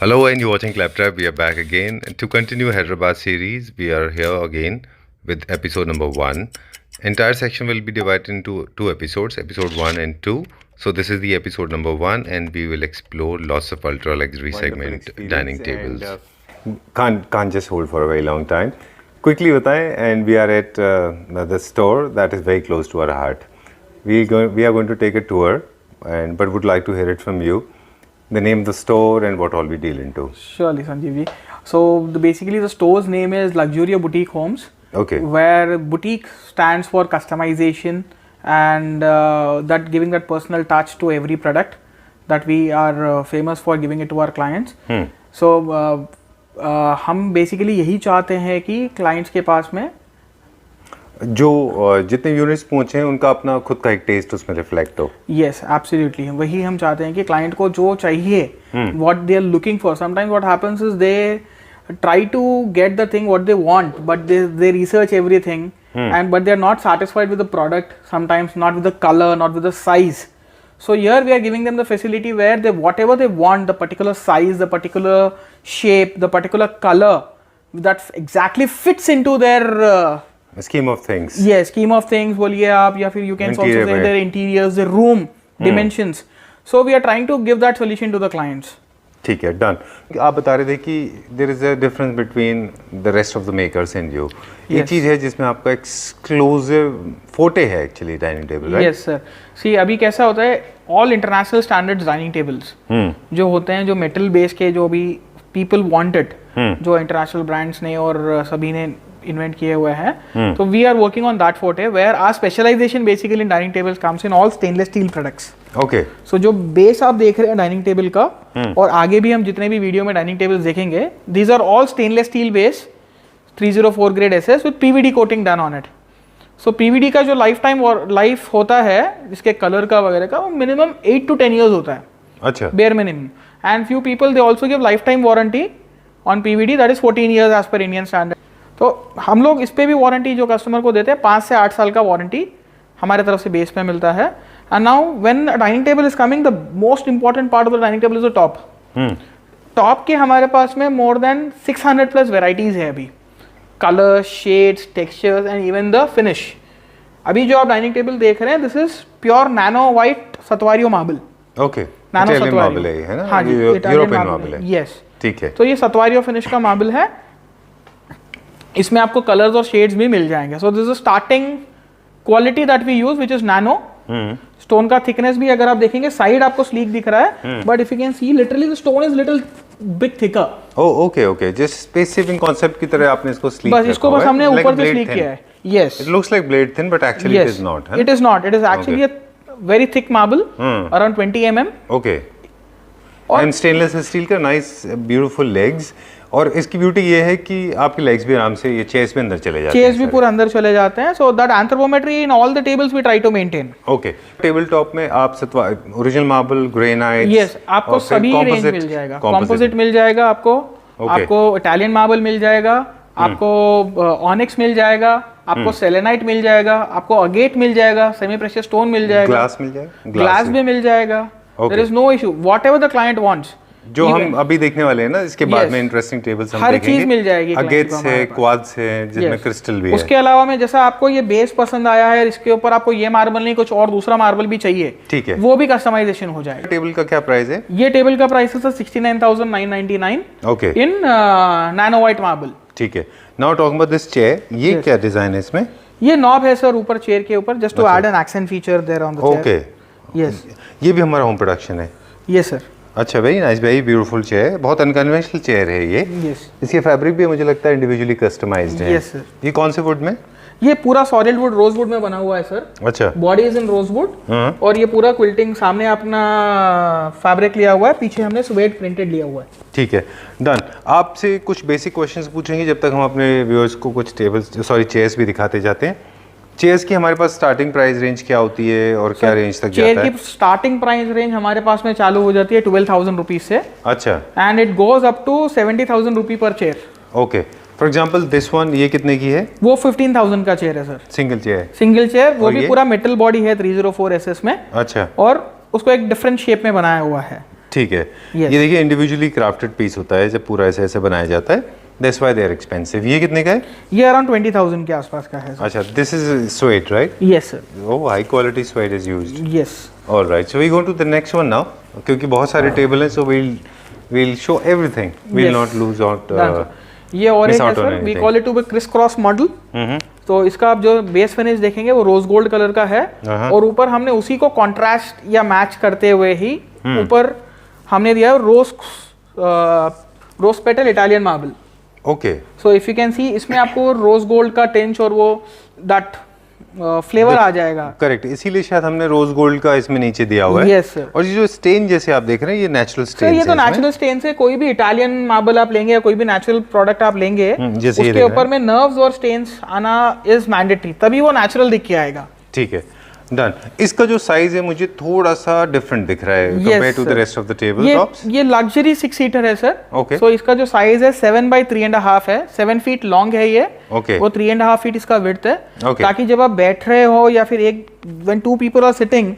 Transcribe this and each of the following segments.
Hello, and you're watching Claptrap. We are back again. And to continue Hyderabad series, we are here again with episode number 1. Entire section will be divided into two episodes, episode 1 and 2. So this is the episode number 1, and we will explore lots of ultra luxury segment dining tables. Can't just hold for a very long time. Quickly बताएं, and we are at the store that is very close to our heart. We are going to take a tour, but would like to hear it from you. The name of the store and what all we deal into. Surely, Sanjeev ji. So basically the store's name is Luxuria Boutique Homes. Okay. Where boutique stands for customization and that giving that personal touch to every product that we are famous for giving it to our clients. So हम basically यही चाहते हैं कि clients के पास में जो जितने units पहुंचे हैं उनका अपना खुद का एक टेस्ट उसमें रिफ्लेक्ट हो. यस एब्सोल्युटली वही हम चाहते हैं कि क्लाइंट को जो चाहिए what they are looking for. Sometimes what happens is they try to get the thing what they want, but they research everything and but they are not satisfied with the product, sometimes not with the color, not with the size. So here we are giving them the facility where they whatever they want, the particular size, the particular shape, the particular color that exactly fits into their scheme of things. Yeah, scheme of things बोलिए आप, या फिर you can also say their interiors, their room dimensions. So we are trying to give that solution to the clients. ठीक है, done. आप बता रहे थे कि there is a difference between the rest of the makers and you. ये चीज़ है जिसमें आपका एक्सक्लूसिव फोटे है actually dining table, right? Yes sir. See अभी कैसा होता है, all international standards dining tables जो होते हैं, जो मेटल बेस के, जो भी पीपल वांटेड, जो इंटरनेशनल ब्रांड्स ने और सभी ने इन्वेंट किए हुए हैं. तो we are working on that forte where our specialisation basically in dining tables comes in all stainless steel products. Okay. So जो बेस आप देख रहे हैं डाइनिंग टेबल का, और आगे भी हम जितने भी वीडियो में डाइनिंग टेबल्स देखेंगे, these are all stainless steel base 304 grade SS with PVD coating done on it. So PVD का जो लाइफ होता है इसके कलर का वगैरह का, वो मिनिमम 8 to 10 years होता है. अच्छा. Bare minimum. And few people they also give life time warranty on PVD, that is 14 years as per Indian standard. तो हम लोग इस पे भी वारंटी जो कस्टमर को देते हैं, 5 से 8 साल का वारंटी हमारे तरफ से बेस पे मिलता है. And now when dining table is coming, the most important part of the dining table is the top. Top के हमारे पास में मोर देन 600+ वेराइटीज है अभी, colour, shades, textures and even the finish. अभी जो आप डाइनिंग टेबल देख रहे हैं, this is pure nano white statuario marble. Okay. Nano Italian statuario marble है ना? हाँ जी, यूरोपियन मार्बल है. यस. ठीक है. तो ये सतवारियो फिनिश का मार्बल है. इसमें आपको कलर्स और शेड्स भी मिल जाएंगे. So this is starting quality that we use which is nano. Stone का थिकनेस भी अगर आप देखेंगे, साइड आपको स्लीक दिख रहा है, but if you can C literally the stone is little big thicker. Oh okay okay. Just space saving concept की तरह आपने इसको स्लीक बस इसको बस हमने ऊपर से स्लीक किया है. Yes. It looks like blade thin but actually it is not. It is not. It is actually a very thick marble around 20 mm. Okay. And stainless steel का नाइस ब्यूटीफुल लेग्स. और इसकी beauty ये है कि आपकी legs भी आराम से ये चेयर्स में अंदर चले जाते हैं. चेयर्स भी पूरा अंदर चले जाते हैं. So that anthropometry in all the tables we try to maintain. Okay. Table top में आप ओरिजिनल मार्बल, ग्रेनाइट, यस, आपको सभी रेंज मिल जाएगा. कॉम्पोजिट मिल जाएगा आपको. आपको इटालियन मार्बल मिल जाएगा, आपको ऑनिक्स मिल जाएगा, आपको सेलेनाइट मिल जाएगा, आपको अगेट मिल जाएगा, सेमी प्रेशियस स्टोन मिल जाएगा, ग्लास मिल जाएगा, ग्लास भी मिल जाएगा. There is no issue. Whatever the client wants, जो हम अभी देखने वाले हैं ना, इसके बाद में इंटरेस्टिंग टेबल्स हम हर देखेंगे. चीज मिल जाएगी. अगेट्स है, क्वाड्स है, जिसमें क्रिस्टल भी है. उसके अलावा में जैसा आपको ये बेस पसंद आया है, इसके ऊपर आपको ये मार्बल नहीं, कुछ और दूसरा मार्बल भी चाहिए, ठीक है, वो भी कस्टमाइजेशन हो जाएगा. टेबल का क्या प्राइस है? ये टेबल का प्राइस है 69,999. ओके. इन नैनो वाइट मार्बल. ठीक है. Now talking about this chair, ये क्या डिजाइन है इसमें? ये नॉब है सर ऊपर चेयर के ऊपर, just to add an accent feature there on the chair. Okay. Yes. ये भी हमारा होम प्रोडक्शन है. Yes sir. अच्छा, very nice, very beautiful chair. बहुत अनकन्वेंशनल चेयर है ये. यस. इसके फैब्रिक भी मुझे लगता है इंडिविजुअली कस्टमाइज्ड है. Yes sir. ये कौन से वुड में? ये पूरा सॉलिड वुड, रोज वुड में बना हुआ है सर. अच्छा. Body is in rosewood, और ये पूरा क्विल्टिंग, सामने अपना फैब्रिक लिया हुआ है, पीछे हमने स्वेट प्रिंटेड लिया हुआ है. ठीक है, डन. आपसे कुछ बेसिक क्वेश्चंस पूछेंगे जब तक हम अपने व्यूअर्स को कुछ चेयर्स भी दिखाते जाते हैं. चेयर्स की हमारे पास स्टार्टिंग प्राइस रेंज क्या होती है और क्या रेंज तक जाता है? चेयर की स्टार्टिंग प्राइस रेंज हमारे पास में चालू हो जाती है 12,000 रुपीज से. अच्छा. And it goes up to 70,000 rupee per chair. Okay. For example this one, ये कितने की है? वो 15,000 का चेयर है sir. Single chair? Single chair, वो भी पूरा मेटल बॉडी है 304 SS में. अच्छा. और उसको एक डिफरेंट शेप में बनाया हुआ है. ठीक है। Yes. ये देखिए इंडिविजुअली क्राफ्टेड पीस होता है, जब पूरा ऐसे ऐसे बनाया जाता है, that's why they are expensive. ये कितने का है? ये अराउंड 20,000 के आसपास का है सर। अच्छा, this is suede right? Yes sir. Oh, high quality suede is used. Yes. Alright, so we go to the next one now, क्योंकि बहुत सारे टेबल हैं, सो we'll show everything, we'll Yes. not lose out Done, sir. ये और एक है sir, we call it to be criss cross model. तो इसका आप जो बेस फिनिश देखेंगे वो रोज गोल्ड कलर का है, और ऊपर हमने उसी को कॉन्ट्रास्ट या मैच करते हुए ही ऊपर हमने दिया rose petal Italian marble. Okay, so if you can see, इसमें आपको रोज गोल्ड का टिंच और वो दैट फ्लेवर आ जाएगा। करेक्ट, इसीलिए शायद हमने रोज गोल्ड का इसमें नीचे दिया हुआ है। Yes, sir. और ये जो स्टेन जैसे आप देख रहे हैं, ये नेचुरल सर स्टेन ये तो नेचुरल स्टेन से, कोई भी इटालियन मार्बल आप लेंगे या कोई भी नेचुरल प्रोडक्ट आप लेंगे, जैसे ये उसके देख ऊपर में नर्व्स और स्टेन्स आना इज मैंडेटरी, तभी वो नेचुरल दिख के आएगा। ठीक है, डन। इसका जो साइज है मुझे थोड़ा सा डिफरेंट दिख रहा है compare to the rest of the table tops. ये लग्जरी 6 सीटर है सर। Okay. सो इसका जो साइज है 7 by 3.5 है, 7 फीट लॉन्ग है ये। Okay. वो 3.5 फीट इसका विड्थ है। Okay. ताकि जब आप बैठ रहे हो या फिर when 2 people are sitting,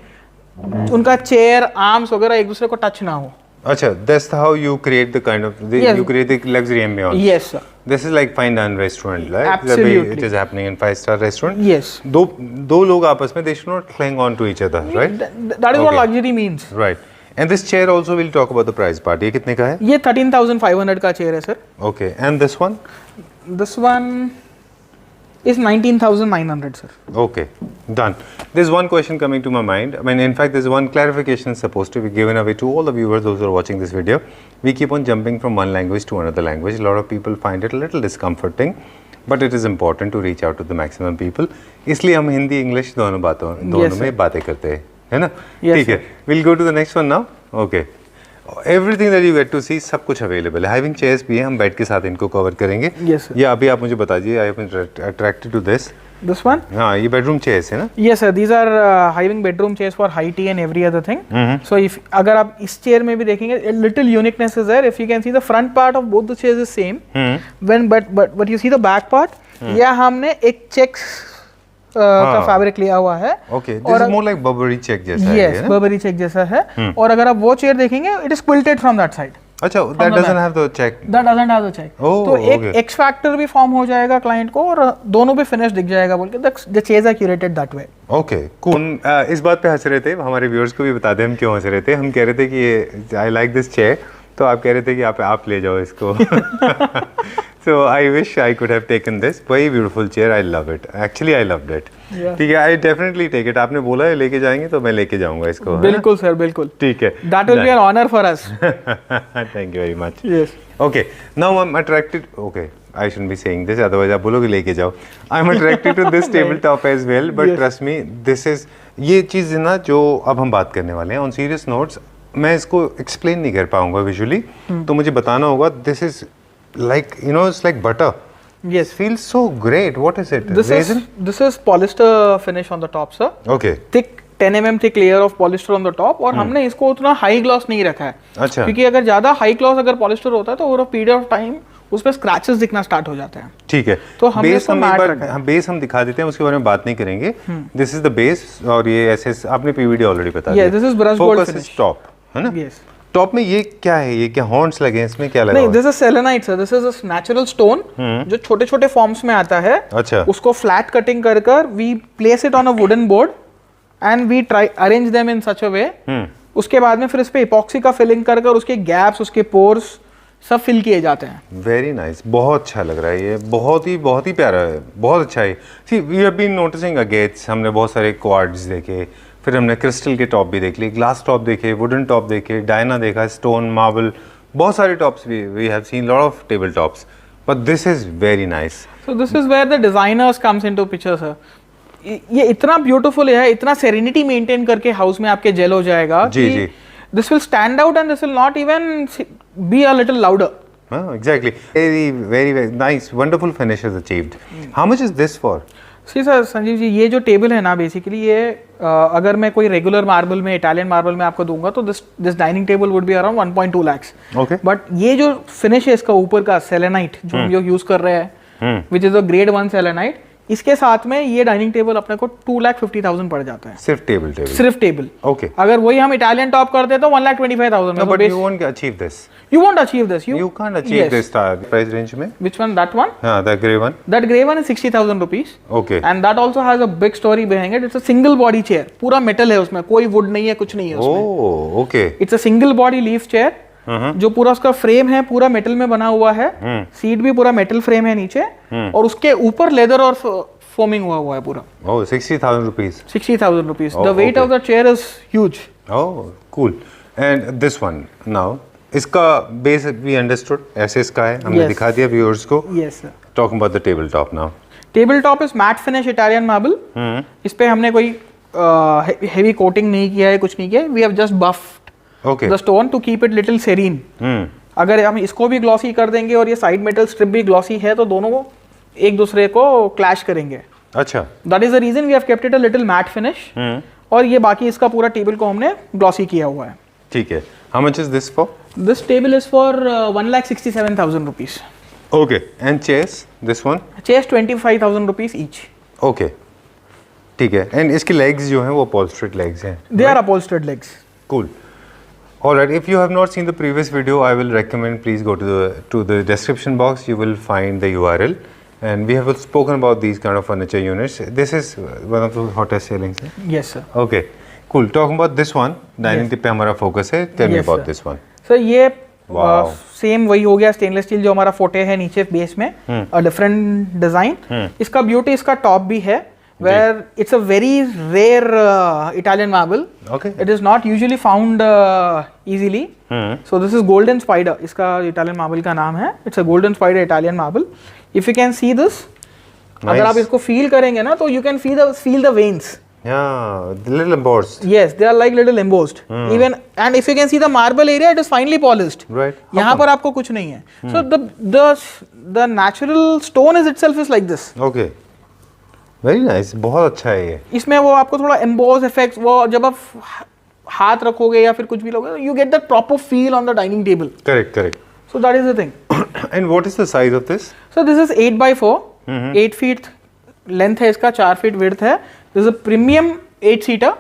उनका चेयर आर्म्स वगैरह एक दूसरे को टच ना हो। अच्छा, that's how you create the kind of Yes. you create the luxury ambience. Yes sir. This is like fine dine restaurant, right? The way Absolutely. it is happening in 5-star restaurant. Yes. दो लोग आपस में, they should not cling on to each other, right? That is what Okay. luxury means. Right. And this chair also we'll talk about the price part. ये कितने का है? ये 13,500 का चेयर है sir. Okay. And this one? This one is 19,900 sir. Okay, done. There's one question coming to my mind. I mean, in fact, there's one clarification supposed to be given away to all the viewers, those who are watching this video. We keep on jumping from one language to another language. A lot of people find it a little discomforting, but it is important to reach out to the maximum people. इसलिए हम Hindi English दोनों में बातें करते हैं, है ना? ठीक है. We'll go to the next one now. Okay. Everything that you get to see, सब कुछ अवेलेबल है। हाइविंग चेयर्स भी हैं, हम बेड के साथ इनको कवर करेंगे। Yes, sir. या अभी आप मुझे बता दीजिए, I am attracted to this. This one? हाँ, ये बेडरूम चेयर्स है ना? Yes sir, these are having bedroom chairs for high tea and every other thing. So if अगर आप इस चेयर में भी देखेंगे, a little uniqueness is there. If you can see, the front part of both the chairs is same. But you see the back part, या हमने एक checks का फैब्रिक लिया हुआ है। Okay, this is more like Burberry check जैसा है। Yes, Burberry check जैसा है। और अगर आप वो चेयर देखेंगे, it is quilted from that side. अच्छा, that doesn't have the check. That doesn't have the check. Oh, तो एक okay. X factor भी फॉर्म हो जाएगा क्लाइंट को, और दोनों भी फिनिश दिख जाएगा बोल के। The chairs are curated that way. Okay, cool. इस बात पे हंस रहे थे, हमारे व्यूअर्स को भी बता दें हम क्यों हंस रहे थे। हम कह रहे थे कि ये I like this chair, तो आप कह रहे थे कि आप ले जाओ इसको। So I wish I could have taken this. Very beautiful chair. I love it. Actually, I loved it. Yeah. ठीक है, I definitely take it. आपने बोला है लेके जाएंगे, तो मैं लेके जाऊंगा इसको। बिल्कुल सर, बिल्कुल। ठीक है। That will be an honor for us. Thank you very much. Yes. Okay, now I'm attracted. Okay, I shouldn't be saying this, otherwise आप बोलोगे लेके जाओ। I'm attracted to this tabletop as well, but Yes. trust me, this is ये चीज़ है ना जो अब हम बात करने वाले हैं। On serious notes, मैं इसको explain नहीं कर पाऊंगा विजुअली, तो मुझे बताना होगा। This is like, you know, it's like butter. Yes. Feels so great. What is it? This is polyester finish on the top, sir. Okay. Thick 10 mm thick layer of polyester on the top, और हमने इसको उतना high gloss नहीं रखा है। अच्छा। क्योंकि अगर ज्यादा हाई ग्लॉस अगर पॉलिस्टर होता है तो over a period of time उस पे स्क्रैचेस दिखना स्टार्ट हो जाते हैं। ठीक है, तो हमने बेस इसको हम एक मैट बार रखा है। बेस हम दिखा देते हैं, उसके बारे में बात नहीं करेंगे। दिस इज द बेस, और ये ऐसे आपने पीवीडी ऑलरेडी बता दिया। this is brushed gold Focus finish. is top, है ना? Yes. टॉप में ये क्या है? ये क्या हॉर्न्स लगे हैं? इसमें क्या लगा नहीं, हुआ है? This is selenite sir. This is a natural stone जो छोटे छोटे फॉर्म्स में आता है। अच्छा। उसको फ्लैट कटिंग कर कर we place it on a wooden board and we try arrange them in such a way. उसके बाद में फिर इस पे इपॉक्सी का फिलिंग कर कर उसके गैप्स, उसके पोर्स सब फिल किए जाते हैं। वेरी नाइस, बहुत अच्छा लग रहा है ये, बहुत ही प्यारा है, बहुत अच्छा है। सी वी हैव बीन नोटिसिंग अगेट्स, हमने बहुत सारे क्वार्ट्ज देखे, फिर हमने क्रिस्टल के टॉप भी देख लिए, ग्लास टॉप देखे, वुडन टॉप देखे, डायना देखा, स्टोन, मार्बल, बहुत सारे tops we have seen lot of table tops, but this is very nice. So this is where the designers comes into picture sir. ये इतना ब्यूटीफुल है, इतना सेरेनिटी मेंटेन करके हाउस में आपके जेल हो जाएगा जी। This will stand out and this will not even be a little louder. Exactly, very nice, wonderful finish is achieved. How much is this for? See sir, Sanjeev ji, ये जो table है ना, बेसिकली ये अगर मैं कोई रेगुलर मार्बल में, Italian marble में आपको दूंगा तो this dining table would be around 1.2 lakhs। Okay. But ये जो फिनिश है इसका ऊपर का सेलेनाइट जो हम यूज कर रहे हैं, which is a grade 1 selenite, इसके साथ में ये डाइनिंग टेबल अपने को 2,50,000 पड़ जाता है, सिर्फ टेबल सिर्फ टेबल। ओके, अगर वही हम इटालियन टॉप करते तो 1,25,000 में। But you won't achieve this, you won't achieve this, you can't achieve this price range में। which one? That one? हाँ, the grey one, That grey one is 60,000 rupees, okay, and that also has a big story behind it. It's a single body chair, पूरा metal है उसमें, कोई wood नहीं है, कुछ नहीं है उसमें। oh okay, It's a single body leaf chair, जो पूरा उसका फ्रेम है पूरा मेटल में बना हुआ है, सीट भी पूरा मेटल फ्रेम है नीचे, और उसके ऊपर लेदर और फोमिंग हुआ है पूरा। oh 60,000 rupees, 60,000 rupees. Oh, The weight okay. of the chair is huge. oh cool, and this one now, इसका बेस वी अंडरस्टूड, ऐसे इसका है, हमने Yes. दिखा दिया व्यूअर्स को। Yes sir. Talking about the table top now, table top is matte finish Italian marble. इस पे हमने कोई हेवी कोटिंग नहीं किया है, कुछ नहीं किया है। We have just buffed okay, the stone to keep it little serene. अगर हम इसको भी ग्लॉसी कर देंगे और ये साइड मेटल स्ट्रिप भी ग्लॉसी है तो दोनों को एक दूसरे को क्लैश करेंगे। अच्छा, that is the reason we have kept it a little matte finish. और ये बाकी इसका पूरा टेबल को हमने ग्लॉसी किया हुआ है। ठीक है, how much is this for? This table is for 1,67,000 rupees. Okay, and chairs, this one? Chairs 25,000 rupees each. Okay, ठीक है, एंड इसकी लेग्स जो हैं वो अपहोल्स्टर्ड लेग्स हैं? They are upholstered legs. Cool. All right. If you have not seen the previous video, I will recommend please go to the description box. You will find the URL, and we have spoken about these kind of furniture units. This is one of the hottest selling. Yes sir. Okay. Cool. Talking about this one, dining tip पे हमारा focus है. Tell me Yes, about sir. this one. Sir ये Wow. Same वही हो गया, stainless steel जो हमारा फोटे है नीचे बेस में, डिफरेंट डिजाइन। इसका ब्यूटी इसका टॉप भी है, where it's a very rare Italian marble. Okay. It is not usually found easily. So this is golden spider, इसका Italian marble का नाम है। It's a golden spider Italian marble. If you can see this, अगर आप इसको feel करेंगे ना तो you can feel the veins. Yeah, the little embossed. Yes, they are like little embossed. Even and if you can see the marble area, it is finely polished. Right. यहाँ पर आपको कुछ नहीं है. So the natural stone is itself is like this. Okay. Very nice. बहुत अच्छा है ये. इसमें वो आपको थोड़ा emboss effects, वो जब आप हाथ रखोगे या फिर कुछ भी लोगे, you get that proper feel on the dining table. Correct, correct. So that is the thing. And what is the size of this? So this is 8x4, 8 feet length है इसका, 4 feet width है. This is a premium 8-seater.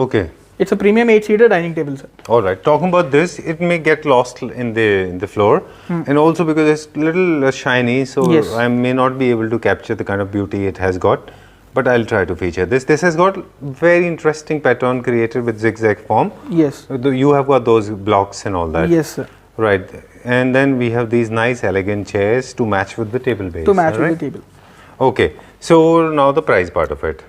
Okay. It's a premium 8-seater dining table, sir. All right. Talking about this, it may get lost in the floor, and also because it's little shiny, so Yes. I may not be able to capture the kind of beauty it has got. But I'll try to feature this. This has got very interesting pattern created with zigzag form. Yes. You have got those blocks and all that. Yes, sir. Right. And then we have these nice, elegant chairs to match with the table base. To match with right? the table. Okay. So now the price part of it.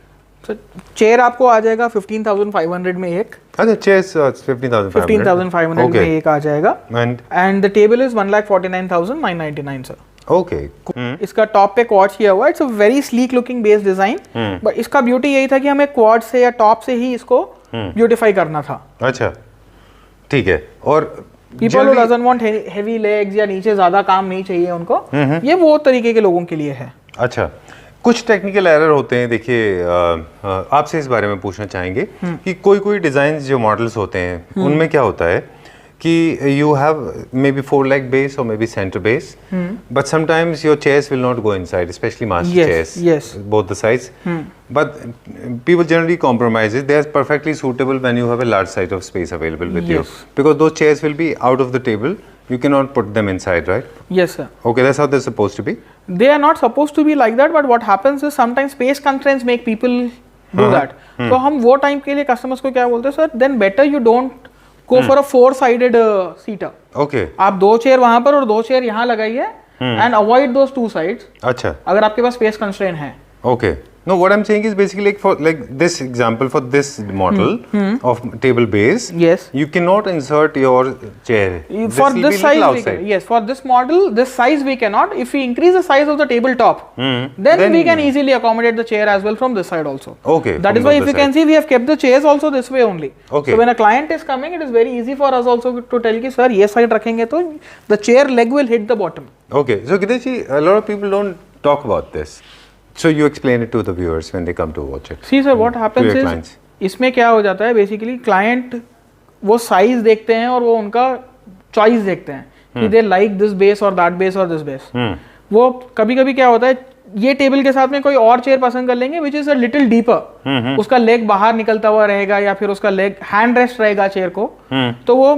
So chair आपको आ जाएगा 15,500 में एक, अच्छा, chairs 15,500. 15,500 में एक आ जाएगा, And and the table is 1,49,999 sir. okay. इसका top पे क्वार्ट्ज किया हुआ है। It's a very sleek looking base design, but इसका ब्यूटी यही था कि हमें क्वार्ट्ज से या टॉप से ही इसको ब्यूटीफाई करना था। अच्छा, ठीक है। और people who doesn't want heavy legs या नीचे ज्यादा काम नहीं चाहिए उनको, ये वो तरीके के लोगों के लिए है। अच्छा, कुछ टेक्निकल एरर होते हैं। देखिए, आपसे इस बारे में पूछना चाहेंगे कि कोई डिजाइन जो मॉडल्स होते हैं उनमें क्या होता है कि you have may be 4 leg base or maybe center base, but sometimes your chairs will not go inside, especially master chairs. Yes. Both the sides. But people generally compromise it. They are perfectly suitable when you have a large side of space available with you, Yes. because those chairs will be out of the table. You cannot put them inside, right? Yes sir. Okay, that's how they're supposed to be. They are not supposed to be like that, but what happens is sometimes space constraints make people do that. तो हम वो time के लिए customers को क्या बोलते हैं, sir then better you don't go for a 4-sided seater. Okay. आप 2 चेयर वहां पर और 2 चेयर यहाँ लगाइए, एंड अवॉइड दोस 2 sides अच्छा, अगर आपके पास स्पेस कंस्ट्रेंट है। okay. No, what I'm saying is basically like this example for this model of table base. Yes. You cannot insert your chair. For will this be size, little we outside. can, yes, for this model, this size we cannot. If we increase the size of the tabletop, then we can easily accommodate the chair as well from this side also. Okay. That from is why the if you other can see, we have kept the chairs also this way only. Okay. So when a client is coming, it is very easy for us also to tell कि sir ये side रखेंगे तो the chair leg will hit the bottom. side. Okay. So Gidesh ji, a lot of people don't talk about this. So you explain it to the viewers when they come to watch it. See sir, what happens your is clients. इसमें क्या हो जाता है, basically client वो size देखते हैं और वो उनका चॉइस देखते हैं कि दे लाइक दिस बेस और दैट बेस और दिस बेस। वो कभी कभी क्या होता है, ये टेबल के साथ में कोई और चेयर पसंद कर लेंगे which is a little deeper, उसका लेग बाहर निकलता हुआ रहेगा या फिर उसका लेग हैंड रेस्ट रहेगा चेयर को, तो वो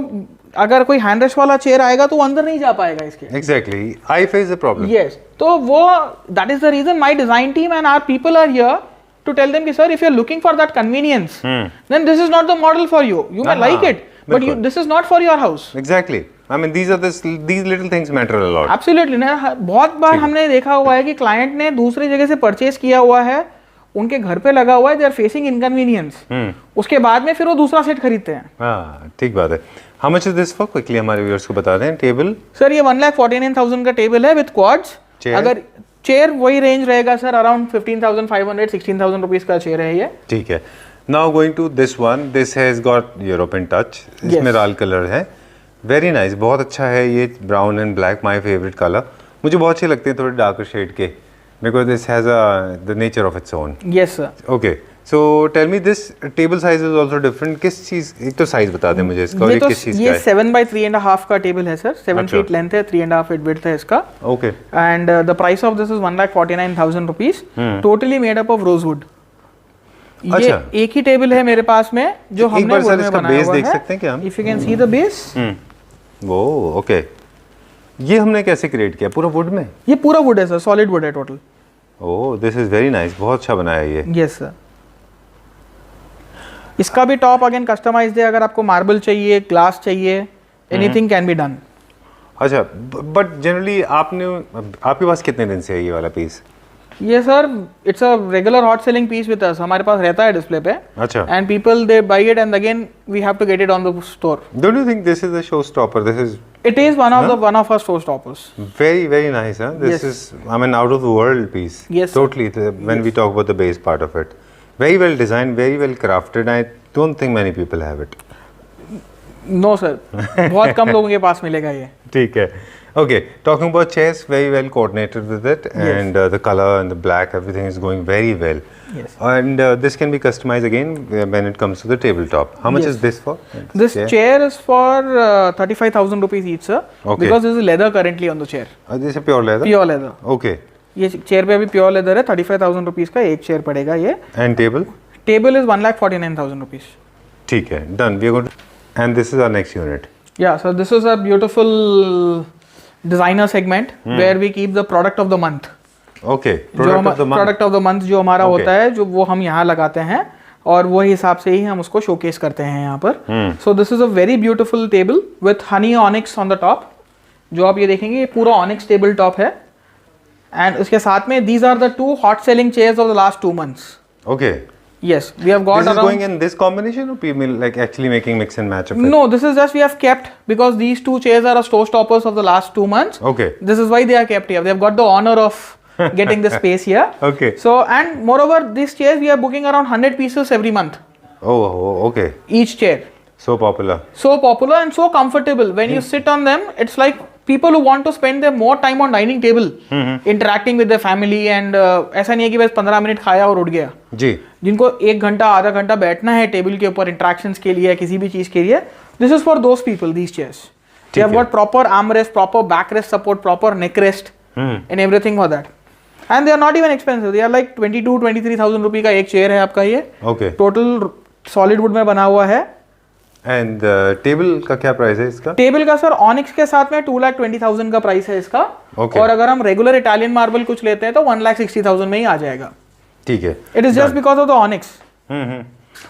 अगर कोई हैंड रेस्ट वाला चेयर आएगा तो वो अंदर नहीं जा पाएगा इसके। Exactly, I face the problem. Yes, तो वो that is the reason my design team and our people are here to tell them ki sir, if you're looking for that convenience, then this is not the model for you. You may like it, but this is not for your house. Exactly. I mean, these little things matter a lot. Absolutely. ना बहुत बार हमने देखा हुआ है कि client ने दूसरी जगह से परचेज किया हुआ है, उनके घर पे लगा हुआ है, they are facing inconvenience. उसके बाद में फिर वो दूसरा सेट खरीदते हैं। हाँ, ठीक बात है। How much is this for? Quickly हमारे व्यूअर्स को बता दें। टेबल सर ये 1,49,000 का टेबल है विद क्वाड्स। अगर चेयर वही रेंज रहेगा सर, अराउंड 15,500 16,000 रुपीज का चेयर है ये। ठीक है। Now going to this one, this has got European touch, इसमें लाल कलर है, वेरी नाइस, बहुत अच्छा है ये, brown and black my favourite colour, मुझे बहुत अच्छे लगते हैं थोड़े डार्कर शेड के, because this has the nature of its own. Yes sir. Okay, so tell me this table size is also different, किस चीज, एक तो साइज बता दें मुझे इसका, और एक किस चीज का है? ये 7 by 3.5 का टेबल है सर, 7 फीट लेंथ है, 3.5 फीट विड्थ है इसका। Okay, and the price of this is 1,49,000 rupees, totally made up of rosewood. ये एक ही टेबल है मेरे पास में जो हमने वुड में बनाया हुआ है। देख सकते हैं क्या हम? If you can see the base. वो ओके, ये हमने कैसे क्रिएट किया, पूरा वुड में? ये पूरा वुड है सर, सॉलिड वुड है total. Oh, this is very nice, बहुत अच्छा बनाया ये। Yes sir. इसका भी टॉप अगेन कस्टमाइज्ड है, अगर आपको मार्बल चाहिए, ग्लास चाहिए, एनीथिंग कैन बी डन। अच्छा, बट जनरली आपके पास कितने दिन से है ये वाला पीस? ये sir it's a regular hot selling piece with us, हमारे पास रहता है डिस्प्ले पे। अच्छा, and people they buy it and again we have to get it on the store. Don't you think this is the show stopper? This is, it is one of our show stoppers. Very nice, huh? This is, I mean, out of the world piece. Yes, totally. When we talk about the base part of it, very well designed, very well crafted. I don't think many people have it. No sir, बहुत कम लोगों के पास मिलेगा ये। ठीक है। Okay, talking about chairs, very well coordinated with it, and the color and the black, everything is going very well. Yes. And this can be customized again when it comes to the tabletop. How much is this for? This chair is for 35,000 rupees each, sir. Okay. Because this is leather currently on the chair. This is pure leather? Pure leather. Okay. ये chair पे अभी pure leather है, 35,000 rupees का एक chair पड़ेगा ये। And table? Table is 1,49,000 rupees. ठीक है, done. We are going to, and this is our next unit. Yeah, so this is a beautiful designer segment where we keep the product of the month. Okay, product of the month जो हमारा होता है, जो वो हम यहाँ लगाते हैं और वो हिसाब से ही हम उसको शोकेस करते हैं यहाँ पर। So this is a very beautiful table with honey onyx on the top. जो आप ये देखेंगे ये पूरा onyx table top है, and उसके साथ में these are the 2 hot selling chairs of the last 2 months. Okay. Yes, we have got this around. Is going in this combination, or people like actually making mix and match of it? No, this is just we have kept because these 2 chairs are a showstoppers of the last 2 months. Okay. This is why they are kept here. They have got the honor of getting the space here. Okay. So and moreover, these chairs we are booking around 100 pieces every month. Oh, okay. Each chair. So popular. So popular and so comfortable. When you sit on them, it's like people who want to spend their more time on dining table, interacting with their family and ऐसा नहीं है कि बस 15 minute खाया और उठ गया जी। जिनको 1 घंटा आधा घंटा बैठना है टेबल के ऊपर इंटरेक्शंस के लिए, किसी भी चीज के लिए, this is for those people, these chairs. They have got proper arm rest, proper back rest support, proper neck rest and everything for that, and they are not even expensive. They are like 22-23,000 रुपए का एक chair है आपका ये। Okay, total solid wood में बना हुआ है। एंड टेबल का क्या प्राइस है इसका? टेबल का सर ऑनिक्स के साथ में 2,20,000 का प्राइस है इसका। Okay. और अगर हम रेगुलर इटालियन मार्बल कुछ लेते हैं तो 1,60,000 में ही आ जाएगा। ठीक है, it is just because of the onyx.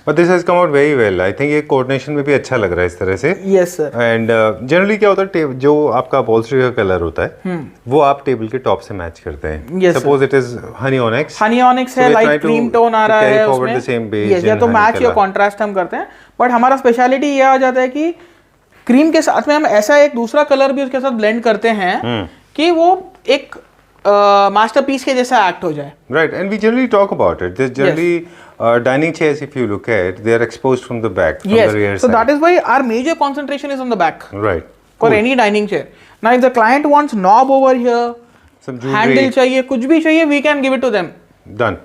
But this has come out very well. I think ये कोऑर्डिनेशन में भी अच्छा लग रहा है इस तरह से। Yes sir. And generally क्या होता है, जो आपका अपहोल्स्ट्री का कलर होता है वो आप टेबल के टॉप से मैच करते हैं। Yes, Suppose it is honey onyx. Honey onyx है, लाइट क्रीम टोन आ रहा है उसमें। the same beige Yes, या तो मैच या कॉन्ट्रास्ट हम करते हैं, बट हमारा स्पेशलिटी ये आ जाता है कि क्रीम के साथ में हम ऐसा एक दूसरा कलर भी उसके साथ ब्लेंड करते हैं कि वो एक मास्टरपीस के जैसा एक्ट हो जाए। Right, and we generally talk about it. There's generally dining chairs, if you look at, they are exposed from the back, from the rear so side. that is why our major concentration is on the back. Right. For any dining chair. Now if the client wants knob over here, some jewelry, handle चाहिए, कुछ भी चाहिए, we can give it to them. Done.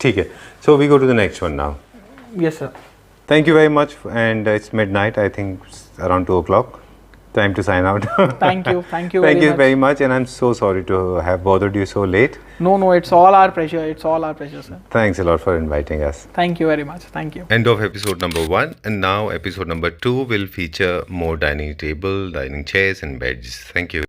ठीक है. So we go to the next one now. Yes sir. Thank you very much, and it's midnight. I think around 2 o'clock. Time to sign out. Thank you Thank very you much. very much, and I'm so sorry to have bothered you so late. No, it's all our pleasure. It's all our pleasure, sir. Thanks a lot for inviting us. Thank you very much. Thank you. End of episode number 1, and now episode number 2 will feature more dining table, dining chairs and beds. Thank you.